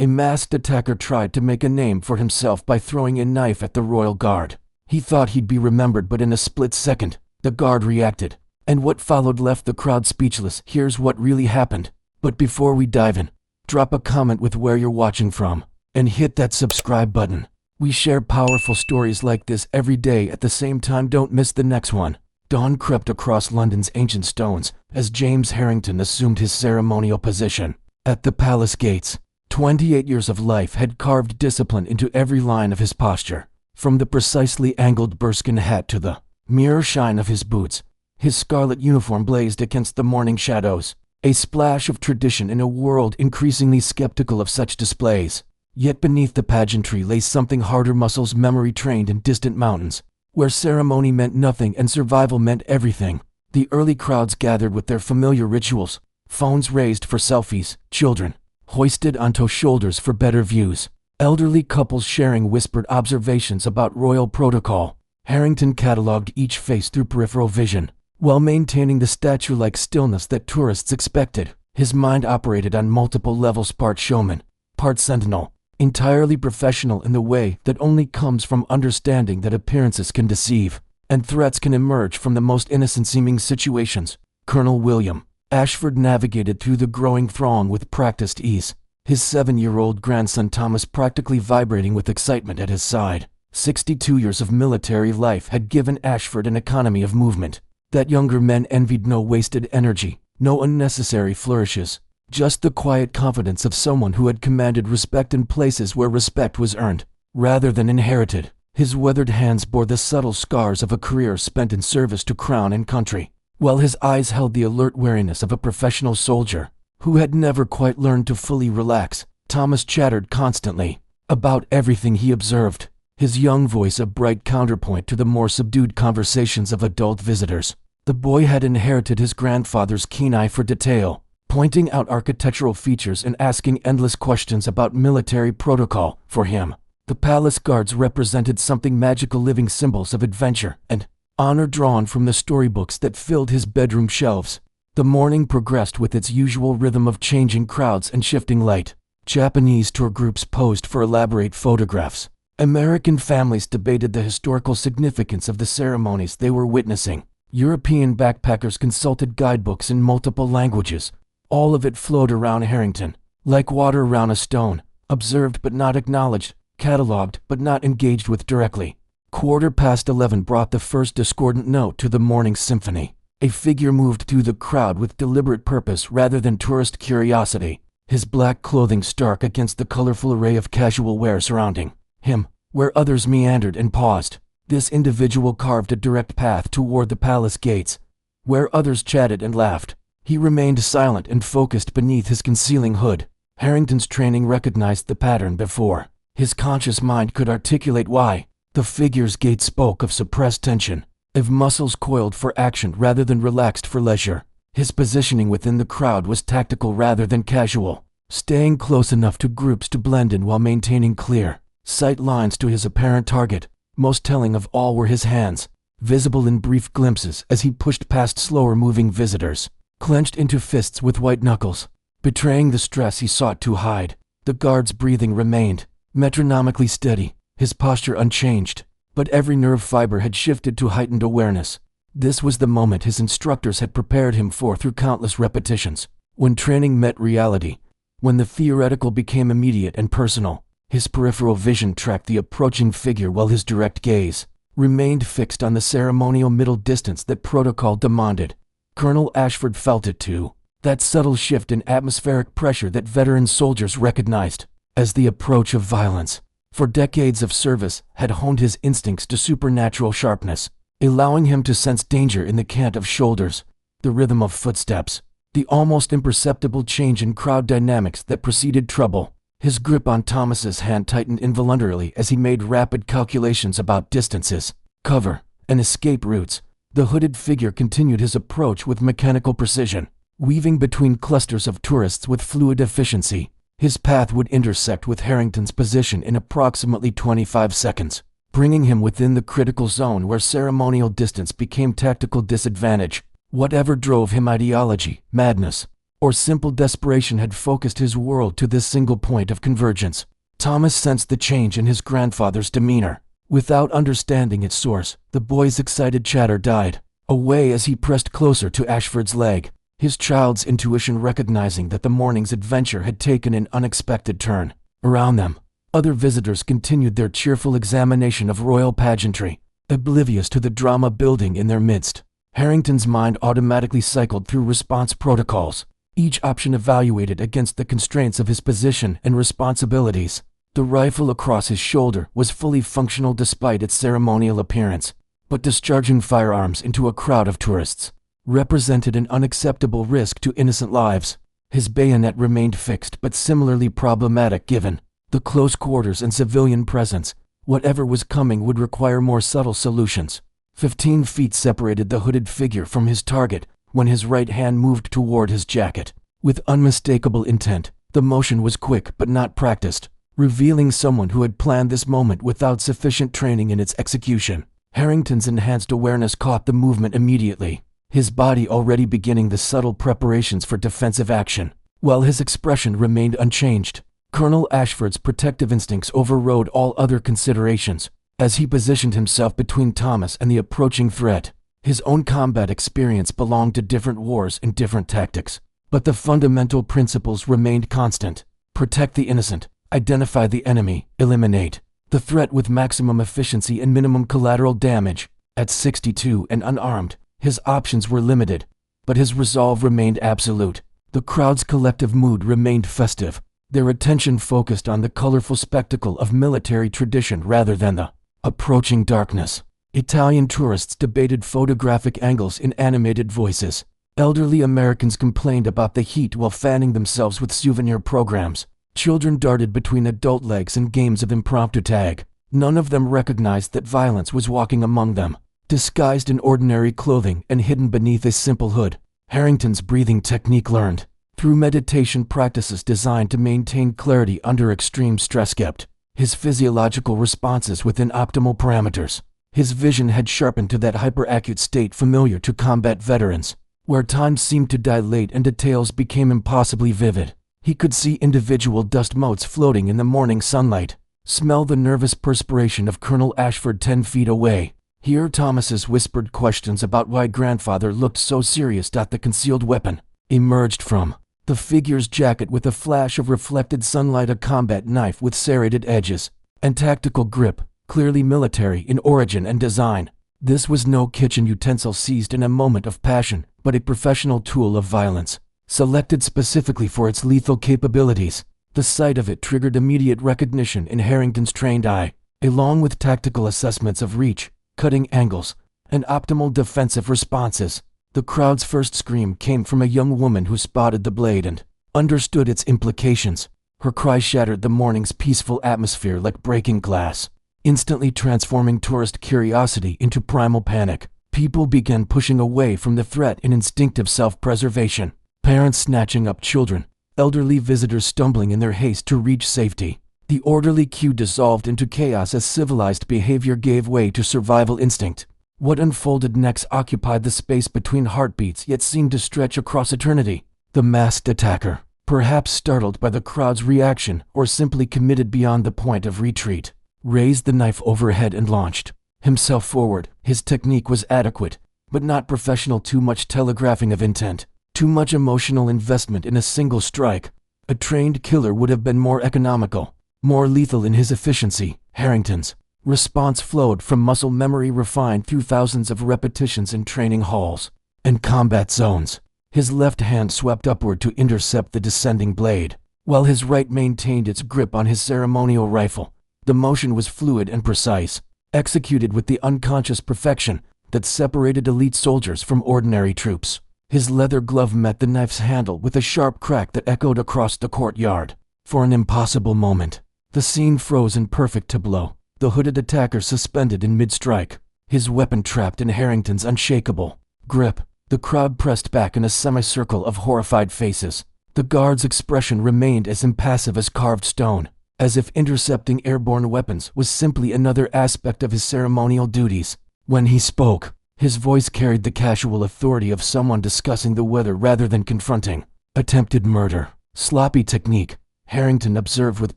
A masked attacker tried to make a name for himself by throwing a knife at the royal guard. He thought he'd be remembered, but in a split second, the guard reacted. And what followed left the crowd speechless. Here's what really happened. But before we dive in, drop a comment with where you're watching from, and hit that subscribe button. We share powerful stories like this every day. At the same time, don't miss the next one. Dawn crept across London's ancient stones as James Harrington assumed his ceremonial position. At the palace gates, 28 years of life had carved discipline into every line of his posture. From the precisely angled bearskin hat to the mirror shine of his boots, his scarlet uniform blazed against the morning shadows, a splash of tradition in a world increasingly skeptical of such displays. Yet beneath the pageantry lay something harder, muscles memory trained in distant mountains, where ceremony meant nothing and survival meant everything. The early crowds gathered with their familiar rituals, phones raised for selfies, children hoisted onto shoulders for better views, elderly couples sharing whispered observations about royal protocol. Harrington catalogued each face through peripheral vision, while maintaining the statue-like stillness that tourists expected. His mind operated on multiple levels, part showman, part sentinel, entirely professional in the way that only comes from understanding that appearances can deceive, and threats can emerge from the most innocent-seeming situations. Colonel William Ashford navigated through the growing throng with practiced ease, his 7-year-old grandson Thomas practically vibrating with excitement at his side. 62 years of military life had given Ashford an economy of movement that younger men envied. No wasted energy, no unnecessary flourishes, just the quiet confidence of someone who had commanded respect in places where respect was earned, rather than inherited. His weathered hands bore the subtle scars of a career spent in service to crown and country, while his eyes held the alert wariness of a professional soldier who had never quite learned to fully relax. Thomas chattered constantly about everything he observed, his young voice a bright counterpoint to the more subdued conversations of adult visitors. The boy had inherited his grandfather's keen eye for detail, pointing out architectural features and asking endless questions about military protocol. For him, the palace guards represented something magical, living symbols of adventure and honor drawn from the storybooks that filled his bedroom shelves. The morning progressed with its usual rhythm of changing crowds and shifting light. Japanese tour groups posed for elaborate photographs. American families debated the historical significance of the ceremonies they were witnessing. European backpackers consulted guidebooks in multiple languages. All of it flowed around Harrington, like water around a stone, observed but not acknowledged, catalogued but not engaged with directly. 11:15 brought the first discordant note to the morning symphony. A figure moved through the crowd with deliberate purpose rather than tourist curiosity, his black clothing stark against the colorful array of casual wear surrounding him. Where others meandered and paused, this individual carved a direct path toward the palace gates. Where others chatted and laughed, he remained silent and focused beneath his concealing hood. Harrington's training recognized the pattern before his conscious mind could articulate why. The figure's gait spoke of suppressed tension, of muscles coiled for action rather than relaxed for leisure. His positioning within the crowd was tactical rather than casual, staying close enough to groups to blend in while maintaining clear sight lines to his apparent target. Most telling of all were his hands, visible in brief glimpses as he pushed past slower-moving visitors, clenched into fists with white knuckles, betraying the stress he sought to hide. The guard's breathing remained metronomically steady, his posture unchanged, but every nerve fiber had shifted to heightened awareness. This was the moment his instructors had prepared him for through countless repetitions. When training met reality, when the theoretical became immediate and personal, his peripheral vision tracked the approaching figure while his direct gaze remained fixed on the ceremonial middle distance that protocol demanded. Colonel Ashford felt it too, that subtle shift in atmospheric pressure that veteran soldiers recognized as the approach of violence. For decades of service had honed his instincts to supernatural sharpness, allowing him to sense danger in the cant of shoulders, the rhythm of footsteps, the almost imperceptible change in crowd dynamics that preceded trouble. His grip on Thomas's hand tightened involuntarily as he made rapid calculations about distances, cover, and escape routes. The hooded figure continued his approach with mechanical precision, weaving between clusters of tourists with fluid efficiency. His path would intersect with Harrington's position in approximately 25 seconds, bringing him within the critical zone where ceremonial distance became tactical disadvantage. Whatever drove him, ideology, madness, or simple desperation had focused his world to this single point of convergence. Thomas sensed the change in his grandfather's demeanor. Without understanding its source, the boy's excited chatter died away as he pressed closer to Ashford's leg, his child's intuition recognizing that the morning's adventure had taken an unexpected turn. Around them, other visitors continued their cheerful examination of royal pageantry, oblivious to the drama building in their midst. Harrington's mind automatically cycled through response protocols, each option evaluated against the constraints of his position and responsibilities. The rifle across his shoulder was fully functional despite its ceremonial appearance, but discharging firearms into a crowd of tourists represented an unacceptable risk to innocent lives. His bayonet remained fixed but similarly problematic given the close quarters and civilian presence. Whatever was coming would require more subtle solutions. 15 feet separated the hooded figure from his target when his right hand moved toward his jacket. With unmistakable intent, the motion was quick but not practiced, revealing someone who had planned this moment without sufficient training in its execution. Harrington's enhanced awareness caught the movement immediately, his body already beginning the subtle preparations for defensive action, while his expression remained unchanged. Colonel Ashford's protective instincts overrode all other considerations as he positioned himself between Thomas and the approaching threat. His own combat experience belonged to different wars and different tactics, but the fundamental principles remained constant. Protect the innocent, identify the enemy, eliminate the threat with maximum efficiency and minimum collateral damage. At 62 and unarmed, his options were limited, but his resolve remained absolute. The crowd's collective mood remained festive, their attention focused on the colorful spectacle of military tradition rather than the approaching darkness. Italian tourists debated photographic angles in animated voices. Elderly Americans complained about the heat while fanning themselves with souvenir programs. Children darted between adult legs and games of impromptu tag. None of them recognized that violence was walking among them, disguised in ordinary clothing and hidden beneath a simple hood. Harrington's breathing technique learned through meditation practices designed to maintain clarity under extreme stress kept his physiological responses within optimal parameters. His vision had sharpened to that hyperacute state familiar to combat veterans, where time seemed to dilate and details became impossibly vivid. He could see individual dust motes floating in the morning sunlight, smell the nervous perspiration of Colonel Ashford 10 feet away, hear Thomas's whispered questions about why grandfather looked so serious. The concealed weapon emerged from the figure's jacket with a flash of reflected sunlight, a combat knife with serrated edges and tactical grip, clearly military in origin and design. This was no kitchen utensil seized in a moment of passion, but a professional tool of violence, selected specifically for its lethal capabilities. The sight of it triggered immediate recognition in Harrington's trained eye, along with tactical assessments of reach, cutting angles, and optimal defensive responses. The crowd's first scream came from a young woman who spotted the blade and understood its implications. Her cry shattered the morning's peaceful atmosphere like breaking glass, instantly transforming tourist curiosity into primal panic. People began pushing away from the threat in instinctive self-preservation, parents snatching up children, elderly visitors stumbling in their haste to reach safety. The orderly queue dissolved into chaos as civilized behavior gave way to survival instinct. What unfolded next occupied the space between heartbeats yet seemed to stretch across eternity. The masked attacker, perhaps startled by the crowd's reaction or simply committed beyond the point of retreat, raised the knife overhead and launched himself forward. His technique was adequate, but not professional. Too much telegraphing of intent, too much emotional investment in a single strike. A trained killer would have been more economical, more lethal in his efficiency. Harrington's response flowed from muscle memory refined through thousands of repetitions in training halls and combat zones. His left hand swept upward to intercept the descending blade, while his right maintained its grip on his ceremonial rifle. The motion was fluid and precise, executed with the unconscious perfection that separated elite soldiers from ordinary troops. His leather glove met the knife's handle with a sharp crack that echoed across the courtyard. For an impossible moment, the scene froze in perfect tableau, the hooded attacker suspended in mid-strike, his weapon trapped in Harrington's unshakable grip. The crowd pressed back in a semicircle of horrified faces. The guard's expression remained as impassive as carved stone, as if intercepting airborne weapons was simply another aspect of his ceremonial duties. When he spoke, his voice carried the casual authority of someone discussing the weather rather than confronting. Attempted murder. Sloppy technique. Harrington observed with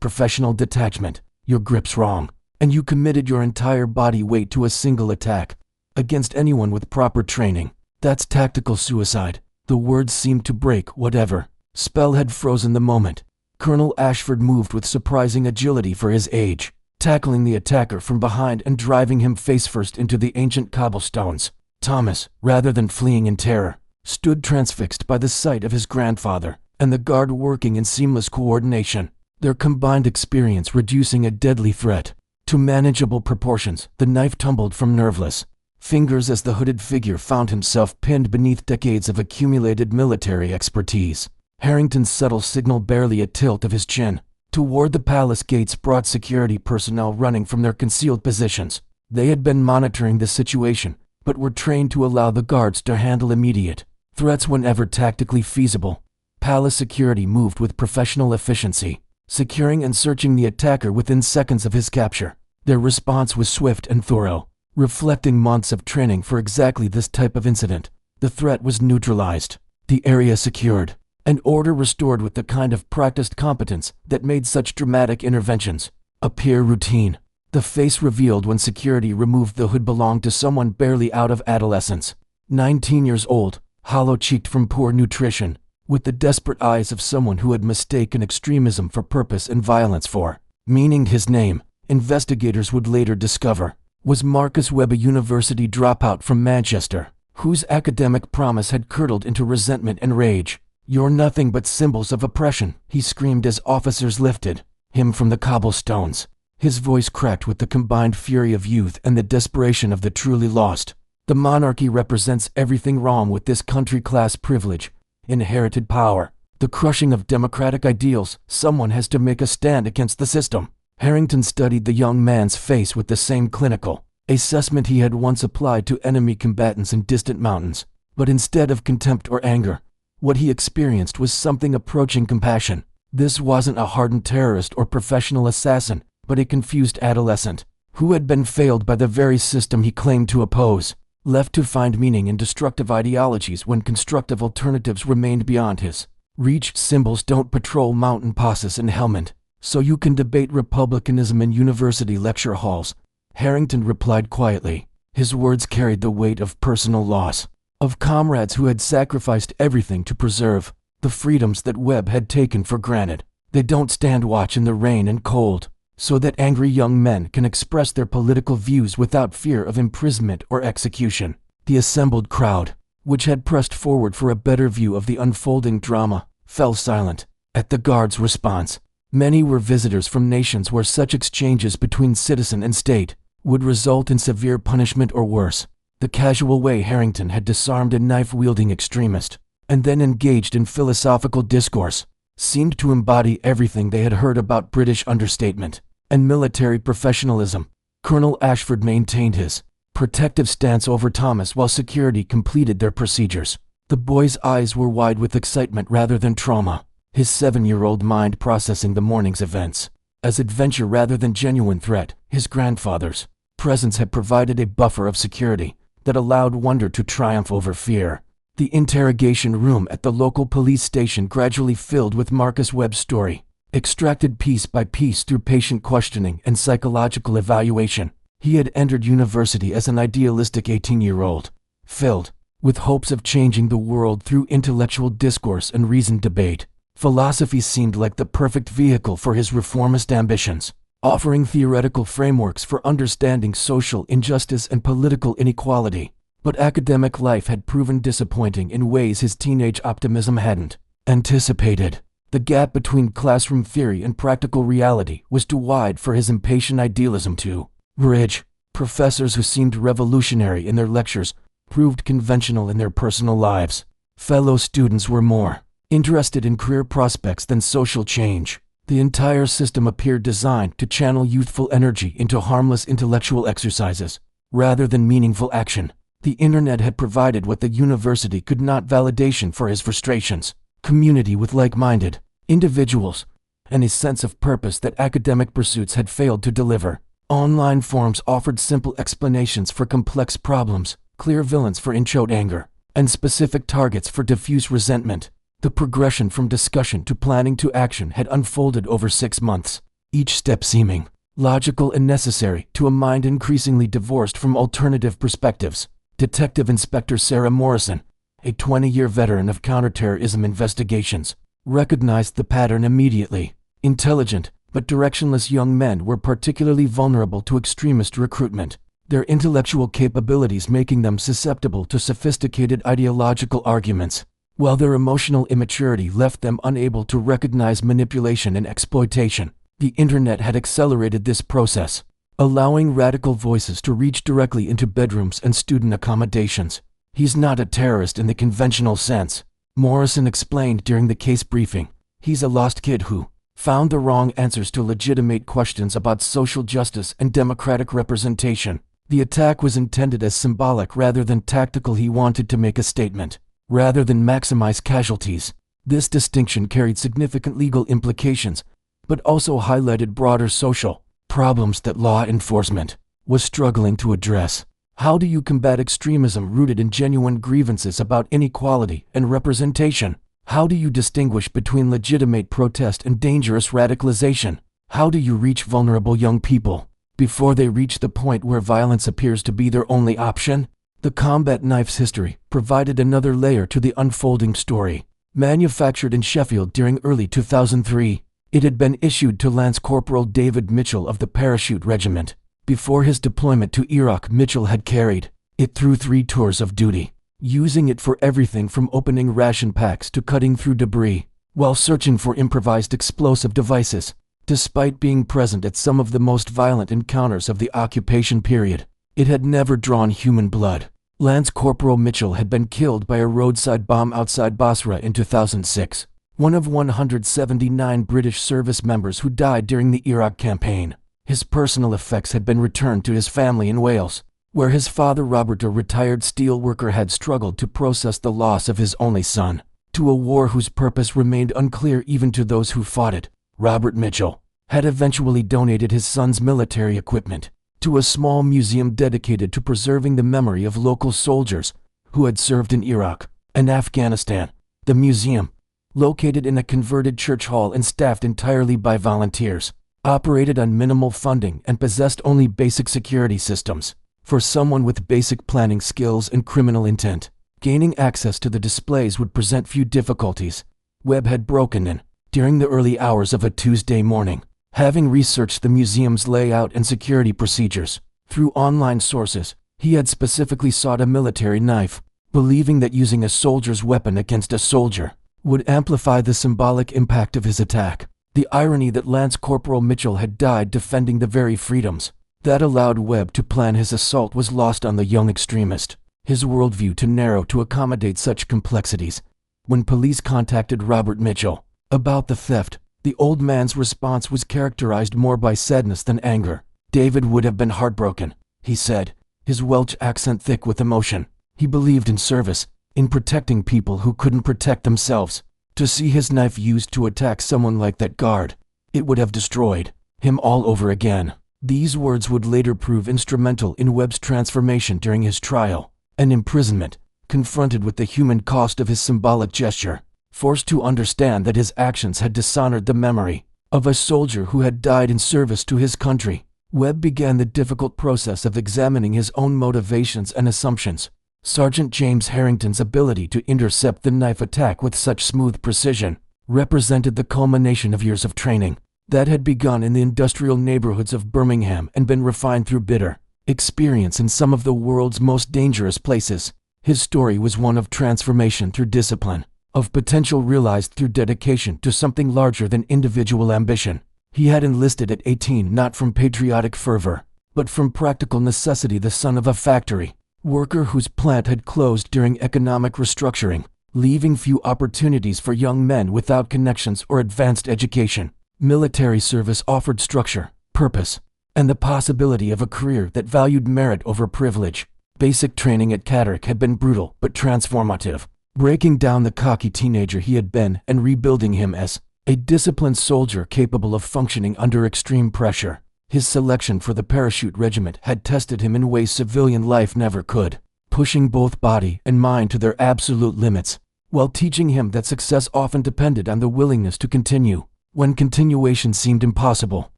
professional detachment. Your grip's wrong, and you committed your entire body weight to a single attack. Against anyone with proper training. That's tactical suicide. The words seemed to break whatever spell had frozen the moment. Colonel Ashford moved with surprising agility for his age, tackling the attacker from behind and driving him face-first into the ancient cobblestones. Thomas, rather than fleeing in terror, stood transfixed by the sight of his grandfather and the guard working in seamless coordination, their combined experience reducing a deadly threat to manageable proportions. The knife tumbled from nerveless fingers as the hooded figure found himself pinned beneath decades of accumulated military expertise. Harrington's subtle signal, barely a tilt of his chin toward the palace gates, brought security personnel running from their concealed positions. They had been monitoring the situation, but were trained to allow the guards to handle immediate threats whenever tactically feasible. Palace security moved with professional efficiency, securing and searching the attacker within seconds of his capture. Their response was swift and thorough, reflecting months of training for exactly this type of incident. The threat was neutralized, the area secured, and order restored with the kind of practiced competence that made such dramatic interventions appear routine. The face revealed when security removed the hood belonged to someone barely out of adolescence. 19 years old, hollow-cheeked from poor nutrition, with the desperate eyes of someone who had mistaken extremism for purpose and violence for meaning. His name, investigators would later discover, was Marcus Webb, a university dropout from Manchester, whose academic promise had curdled into resentment and rage. "You're nothing but symbols of oppression," he screamed as officers lifted him from the cobblestones. His voice cracked with the combined fury of youth and the desperation of the truly lost. "The monarchy represents everything wrong with this country: class privilege, inherited power, the crushing of democratic ideals. Someone has to make a stand against the system." Harrington studied the young man's face with the same clinical assessment he had once applied to enemy combatants in distant mountains. But instead of contempt or anger, what he experienced was something approaching compassion. This wasn't a hardened terrorist or professional assassin, but a confused adolescent who had been failed by the very system he claimed to oppose, left to find meaning in destructive ideologies when constructive alternatives remained beyond his reach. "Symbols don't patrol mountain passes in Helmand, so you can debate republicanism in university lecture halls," Harrington replied quietly. His words carried the weight of personal loss, of comrades who had sacrificed everything to preserve the freedoms that Webb had taken for granted. "They don't stand watch in the rain and cold, so that angry young men can express their political views without fear of imprisonment or execution." The assembled crowd, which had pressed forward for a better view of the unfolding drama, fell silent at the guard's response. Many were visitors from nations where such exchanges between citizen and state would result in severe punishment or worse. The casual way Harrington had disarmed a knife-wielding extremist, and then engaged in philosophical discourse, seemed to embody everything they had heard about British understatement and military professionalism. Colonel Ashford maintained his protective stance over Thomas while security completed their procedures. The boy's eyes were wide with excitement rather than trauma, his 7-year-old mind processing the morning's events as adventure rather than genuine threat. His grandfather's presence had provided a buffer of security that allowed wonder to triumph over fear. The interrogation room at the local police station gradually filled with Marcus Webb's story, extracted piece by piece through patient questioning and psychological evaluation. He had entered university as an idealistic 18-year-old, filled with hopes of changing the world through intellectual discourse and reasoned debate. Philosophy seemed like the perfect vehicle for his reformist ambitions, offering theoretical frameworks for understanding social injustice and political inequality. But academic life had proven disappointing in ways his teenage optimism hadn't anticipated. The gap between classroom theory and practical reality was too wide for his impatient idealism to bridge. Professors who seemed revolutionary in their lectures proved conventional in their personal lives. Fellow students were more interested in career prospects than social change. The entire system appeared designed to channel youthful energy into harmless intellectual exercises, rather than meaningful action. The internet had provided what the university could not: validation for his frustrations, community with like-minded individuals, and a sense of purpose that academic pursuits had failed to deliver. Online forums offered simple explanations for complex problems, clear villains for in-joke anger, and specific targets for diffuse resentment. The progression from discussion to planning to action had unfolded over 6 months, each step seeming logical and necessary to a mind increasingly divorced from alternative perspectives. Detective Inspector Sarah Morrison, a 20-year veteran of counterterrorism investigations, recognized the pattern immediately. Intelligent but directionless young men were particularly vulnerable to extremist recruitment, their intellectual capabilities making them susceptible to sophisticated ideological arguments, while their emotional immaturity left them unable to recognize manipulation and exploitation. The internet had accelerated this process, allowing radical voices to reach directly into bedrooms and student accommodations. "He's not a terrorist in the conventional sense," Morrison explained during the case briefing. "He's a lost kid who found the wrong answers to legitimate questions about social justice and democratic representation." The attack was intended as symbolic rather than tactical. He wanted to make a statement, rather than maximize casualties. This distinction carried significant legal implications, but also highlighted broader social problems that law enforcement was struggling to address. How do you combat extremism rooted in genuine grievances about inequality and representation? How do you distinguish between legitimate protest and dangerous radicalization? How do you reach vulnerable young people before they reach the point where violence appears to be their only option? The combat knife's history provided another layer to the unfolding story. Manufactured in Sheffield during early 2003, it had been issued to Lance Corporal David Mitchell of the Parachute Regiment. Before his deployment to Iraq, Mitchell had carried it through 3 tours of duty, using it for everything from opening ration packs to cutting through debris while searching for improvised explosive devices. Despite being present at some of the most violent encounters of the occupation period, it had never drawn human blood. Lance Corporal Mitchell had been killed by a roadside bomb outside Basra in 2006, one of 179 British service members who died during the Iraq campaign. His personal effects had been returned to his family in Wales, where his father Robert, a retired steel worker, had struggled to process the loss of his only son, to a war whose purpose remained unclear even to those who fought it. Robert Mitchell had eventually donated his son's military equipment to a small museum dedicated to preserving the memory of local soldiers who had served in Iraq and Afghanistan. The museum, located in a converted church hall and staffed entirely by volunteers, operated on minimal funding and possessed only basic security systems. For someone with basic planning skills and criminal intent, gaining access to the displays would present few difficulties. Webb had broken in during the early hours of a Tuesday morning, having researched the museum's layout and security procedures. Through online sources, he had specifically sought a military knife, believing that using a soldier's weapon against a soldier would amplify the symbolic impact of his attack. The irony that Lance Corporal Mitchell had died defending the very freedoms that allowed Webb to plan his assault was lost on the young extremist, his worldview too narrow to accommodate such complexities. When police contacted Robert Mitchell about the theft, the old man's response was characterized more by sadness than anger. "David would have been heartbroken," he said, his Welsh accent thick with emotion. He believed in service, in protecting people who couldn't protect themselves. To see his knife used to attack someone like that guard, it would have destroyed him all over again. These words would later prove instrumental in Webb's transformation during his trial and imprisonment. Confronted with the human cost of his symbolic gesture, forced to understand that his actions had dishonored the memory of a soldier who had died in service to his country, Webb began the difficult process of examining his own motivations and assumptions. Sergeant James Harrington's ability to intercept the knife attack with such smooth precision represented the culmination of years of training that had begun in the industrial neighborhoods of Birmingham and been refined through bitter experience in some of the world's most dangerous places. His story was one of transformation through discipline, of potential realized through dedication to something larger than individual ambition. He had enlisted at 18 not from patriotic fervor, but from practical necessity, the son of a factory worker whose plant had closed during economic restructuring, leaving few opportunities for young men without connections or advanced education. Military service offered structure, purpose, and the possibility of a career that valued merit over privilege. Basic training at Catterick had been brutal but transformative, breaking down the cocky teenager he had been and rebuilding him as a disciplined soldier capable of functioning under extreme pressure. His selection for the Parachute Regiment had tested him in ways civilian life never could, pushing both body and mind to their absolute limits. while teaching him that success often depended on the willingness to continue, when continuation seemed impossible.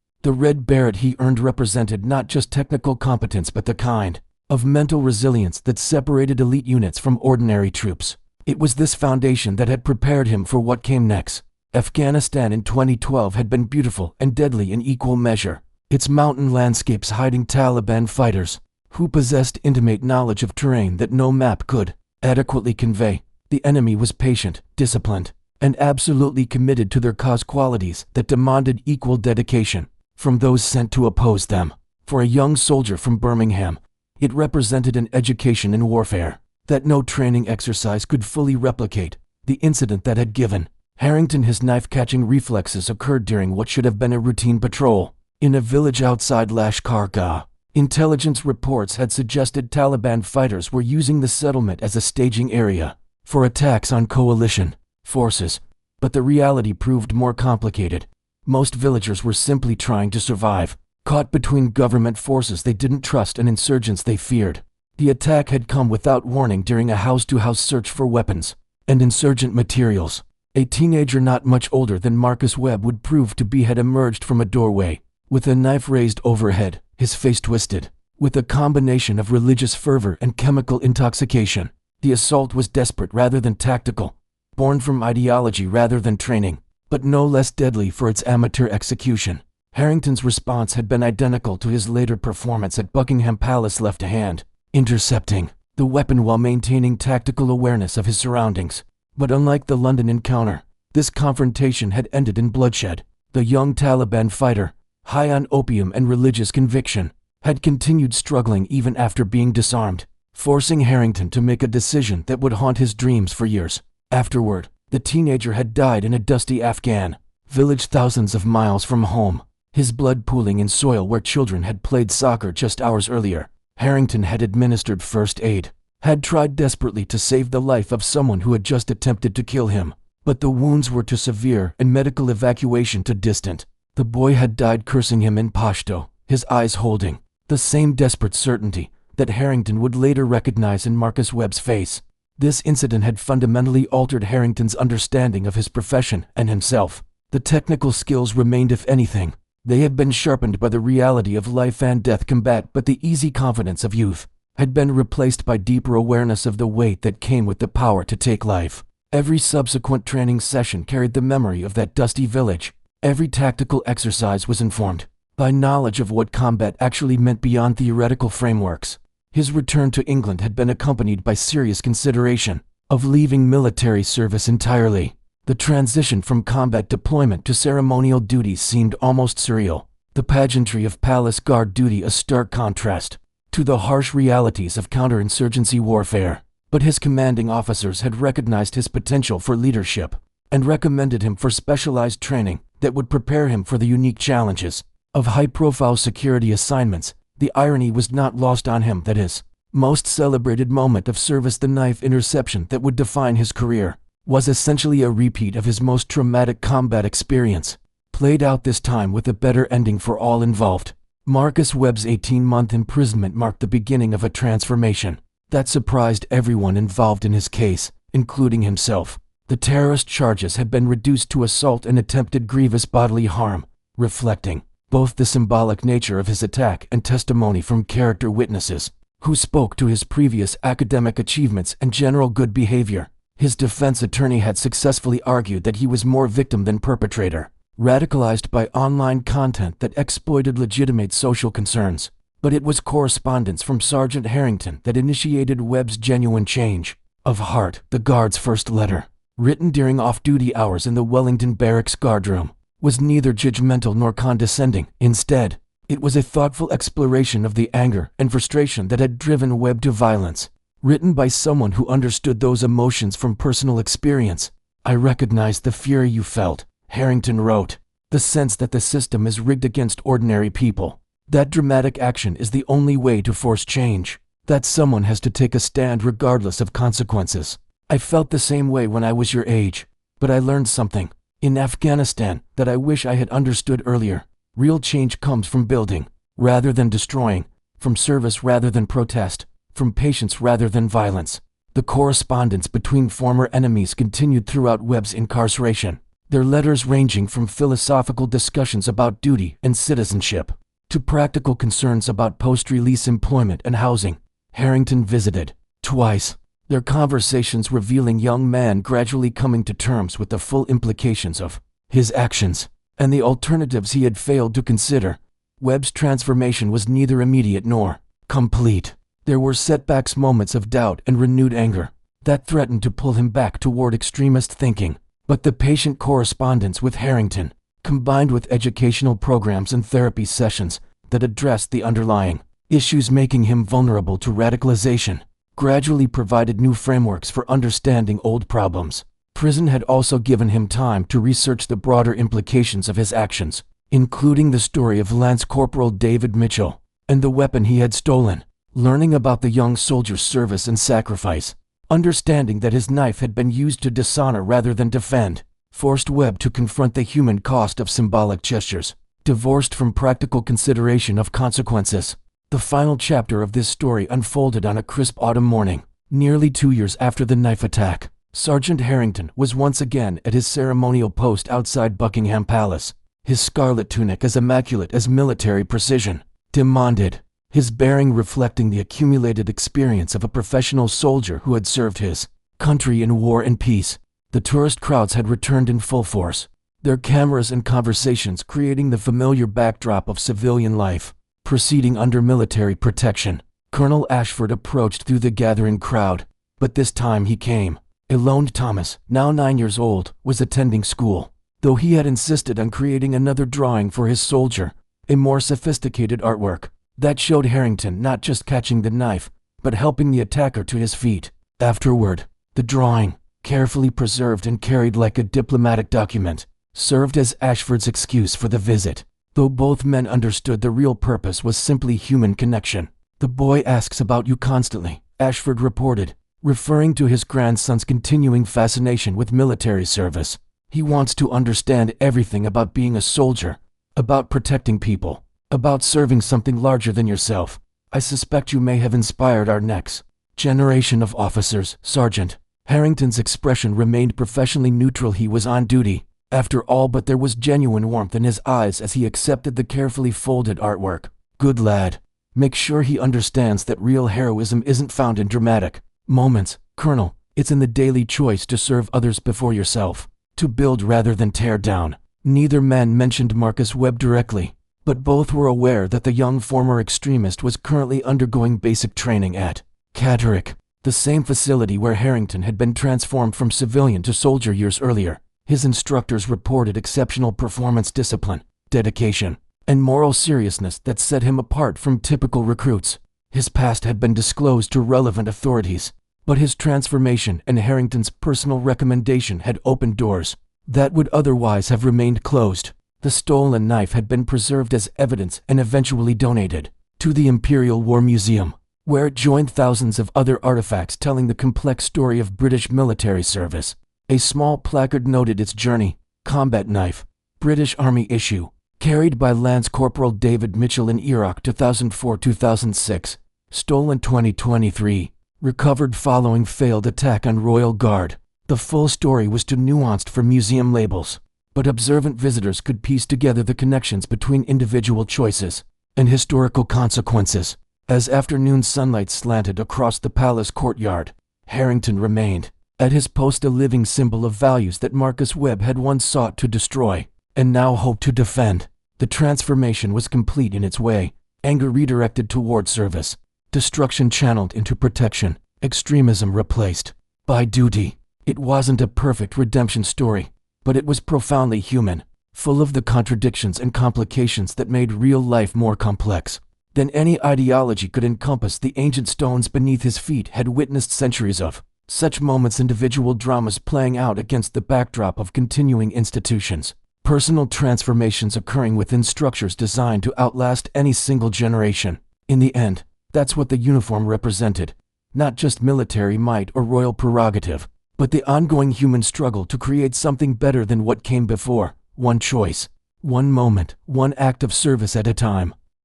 The red beret he earned represented not just technical competence but the kind of mental resilience that separated elite units from ordinary troops. It was this foundation that had prepared him for what came next. Afghanistan in 2012 had been beautiful and deadly in equal measure, its mountain landscapes hiding Taliban fighters who possessed intimate knowledge of terrain that no map could adequately convey. The enemy was patient, disciplined, and absolutely committed to their cause, qualities that demanded equal dedication from those sent to oppose them. For a young soldier from Birmingham, it represented an education in warfare that no training exercise could fully replicate. The incident that had given Harrington his knife-catching reflexes occurred during what should have been a routine patrol in a village outside Lashkar Gah. Intelligence reports had suggested Taliban fighters were using the settlement as a staging area for attacks on coalition forces, but the reality proved more complicated. Most villagers were simply trying to survive, caught between government forces they didn't trust and insurgents they feared. The attack had come without warning during a house-to-house search for weapons and insurgent materials. A teenager not much older than Marcus Webb would prove to be had emerged from a doorway, with a knife raised overhead, his face twisted. With a combination of religious fervor and chemical intoxication, the assault was desperate rather than tactical, born from ideology rather than training, but no less deadly for its amateur execution. Harrington's response had been identical to his later performance at Buckingham Palace, left a hand, intercepting the weapon while maintaining tactical awareness of his surroundings. But unlike the London encounter, this confrontation had ended in bloodshed. The young Taliban fighter, high on opium and religious conviction, had continued struggling even after being disarmed, forcing Harrington to make a decision that would haunt his dreams for years. Afterward, the teenager had died in a dusty Afghan village thousands of miles from home, his blood pooling in soil where children had played soccer just hours earlier. Harrington had administered first aid, had tried desperately to save the life of someone who had just attempted to kill him, but the wounds were too severe and medical evacuation too distant. The boy had died cursing him in Pashto, his eyes holding the same desperate certainty that Harrington would later recognize in Marcus Webb's face. This incident had fundamentally altered Harrington's understanding of his profession and himself. The technical skills remained, if anything. They had been sharpened by the reality of life and death combat, but the easy confidence of youth had been replaced by deeper awareness of the weight that came with the power to take life. Every subsequent training session carried the memory of that dusty village. Every tactical exercise was informed by knowledge of what combat actually meant beyond theoretical frameworks. His return to England had been accompanied by serious consideration of leaving military service entirely. The transition from combat deployment to ceremonial duties seemed almost surreal, the pageantry of palace guard duty a stark contrast to the harsh realities of counterinsurgency warfare. But his commanding officers had recognized his potential for leadership and recommended him for specialized training that would prepare him for the unique challenges of high-profile security assignments. The irony was not lost on him that his most celebrated moment of service, the knife interception that would define his career, was essentially a repeat of his most traumatic combat experience, played out this time with a better ending for all involved. Marcus Webb's 18-month imprisonment marked the beginning of a transformation that surprised everyone involved in his case, including himself. The terrorist charges had been reduced to assault and attempted grievous bodily harm, reflecting both the symbolic nature of his attack and testimony from character witnesses who spoke to his previous academic achievements and general good behavior. His defense attorney had successfully argued that he was more victim than perpetrator, radicalized by online content that exploited legitimate social concerns. But it was correspondence from Sergeant Harrington that initiated Webb's genuine change of heart. The guard's first letter, written during off-duty hours in the Wellington Barracks guardroom, was neither judgmental nor condescending. Instead, it was a thoughtful exploration of the anger and frustration that had driven Webb to violence. Written by someone who understood those emotions from personal experience. "I recognize the fury you felt," Harrington wrote. "The sense that the system is rigged against ordinary people. That dramatic action is the only way to force change. That someone has to take a stand regardless of consequences. I felt the same way when I was your age, but I learned something in Afghanistan that I wish I had understood earlier. Real change comes from building rather than destroying, from service rather than protest, from patience rather than violence." The correspondence between former enemies continued throughout Webb's incarceration, their letters ranging from philosophical discussions about duty and citizenship to practical concerns about post-release employment and housing. Harrington visited twice, their conversations revealing young man gradually coming to terms with the full implications of his actions and the alternatives he had failed to consider. Webb's transformation was neither immediate nor complete. There were setbacks, moments of doubt and renewed anger that threatened to pull him back toward extremist thinking. But the patient correspondence with Harrington, combined with educational programs and therapy sessions that addressed the underlying issues making him vulnerable to radicalization, gradually provided new frameworks for understanding old problems. Prison had also given him time to research the broader implications of his actions, including the story of Lance Corporal David Mitchell and the weapon he had stolen. Learning about the young soldier's service and sacrifice, understanding that his knife had been used to dishonor rather than defend, forced Webb to confront the human cost of symbolic gestures, divorced from practical consideration of consequences. The final chapter of this story unfolded on a crisp autumn morning, nearly 2 years after the knife attack. Sergeant Harrington was once again at his ceremonial post outside Buckingham Palace, his scarlet tunic as immaculate as military precision demanded, his bearing reflecting the accumulated experience of a professional soldier who had served his country in war and peace. The tourist crowds had returned in full force, their cameras and conversations creating the familiar backdrop of civilian life, proceeding under military protection. Colonel Ashford approached through the gathering crowd, but this time he came alone. Thomas, now 9 years old, was attending school, though he had insisted on creating another drawing for his soldier, a more sophisticated artwork that showed Harrington not just catching the knife, but helping the attacker to his feet. Afterward, the drawing, carefully preserved and carried like a diplomatic document, served as Ashford's excuse for the visit, though both men understood the real purpose was simply human connection. "The boy asks about you constantly," Ashford reported, referring to his grandson's continuing fascination with military service. "He wants to understand everything about being a soldier, about protecting people, about serving something larger than yourself. I suspect you may have inspired our next generation of officers, Sergeant." Harrington's expression remained professionally neutral. He was on duty, after all, but there was genuine warmth in his eyes as he accepted the carefully folded artwork. "Good lad. Make sure he understands that real heroism isn't found in dramatic moments, Colonel. It's in the daily choice to serve others before yourself, to build rather than tear down." Neither man mentioned Marcus Webb directly, but both were aware that the young former extremist was currently undergoing basic training at Catterick, the same facility where Harrington had been transformed from civilian to soldier years earlier. His instructors reported exceptional performance discipline, dedication, and moral seriousness that set him apart from typical recruits. His past had been disclosed to relevant authorities, but his transformation and Harrington's personal recommendation had opened doors that would otherwise have remained closed. The stolen knife had been preserved as evidence and eventually donated to the Imperial War Museum, where it joined thousands of other artifacts telling the complex story of British military service. A small placard noted its journey: combat knife, British Army issue, carried by Lance Corporal David Mitchell in Iraq 2004-2006, stolen 2023, recovered following failed attack on Royal Guard. The full story was too nuanced for museum labels, but observant visitors could piece together the connections between individual choices and historical consequences. As afternoon sunlight slanted across the palace courtyard, Harrington remained at his post, a living symbol of values that Marcus Webb had once sought to destroy and now hoped to defend. The transformation was complete in its way: anger redirected toward service, destruction channeled into protection, extremism replaced by duty. It wasn't a perfect redemption story, but it was profoundly human, full of the contradictions and complications that made real life more complex than any ideology could encompass. The ancient stones beneath his feet had witnessed centuries of such moments, individual dramas playing out against the backdrop of continuing institutions, personal transformations occurring within structures designed to outlast any single generation. In the end, that's what the uniform represented: not just military might or royal prerogative, but the ongoing human struggle to create something better than what came before. One choice, one moment, one act of service at a time.